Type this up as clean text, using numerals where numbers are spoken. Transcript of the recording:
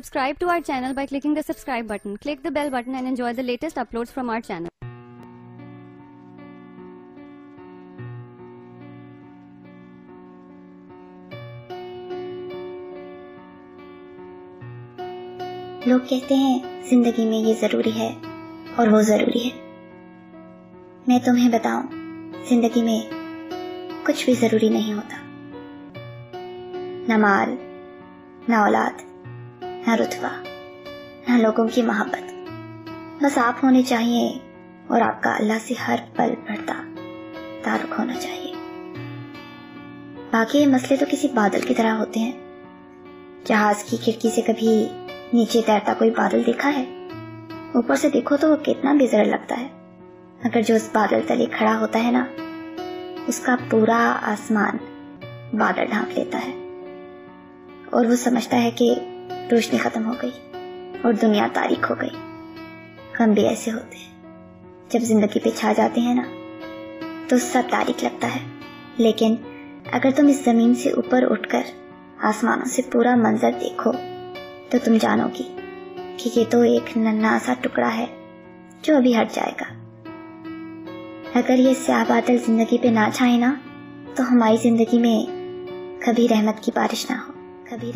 Subscribe to our channel by clicking the subscribe button. Click the bell button and enjoy the latest uploads from our channel. लोग कहते हैं जिंदगी में ये जरूरी है और वो जरूरी है। मैं तुम्हें बताऊं, जिंदगी में कुछ भी जरूरी नहीं होता। न माल, न औलाद, न रुतबा, न लोगों की मोहब्बत। बस आप होने चाहिए और आपका अल्लाह से हर पल बढ़ता ताल्लुक होना चाहिए। बाकी ये मसले तो किसी बादल की तरह होते हैं। जहाज की खिड़की से कभी नीचे तैरता कोई बादल देखा है? ऊपर से देखो तो वो कितना बेजर लगता है, मगर जो उस बादल तले खड़ा होता है ना, उसका पूरा आसमान बादल ढांक लेता है और वो समझता है कि रोशनी खत्म हो गई और दुनिया तारीक हो गई। हम भी ऐसे होते हैं, जब जिंदगी पे छा जाते हैं ना तो सब तारीक लगता है। लेकिन अगर तुम इस जमीन से ऊपर उठकर आसमानों से पूरा मंजर देखो तो तुम जानोगी कि ये तो एक नन्हा सा टुकड़ा है जो अभी हट जाएगा। अगर ये स्याह बादल जिंदगी पे ना छाए ना तो हमारी जिंदगी में कभी रहमत की बारिश ना हो, कभी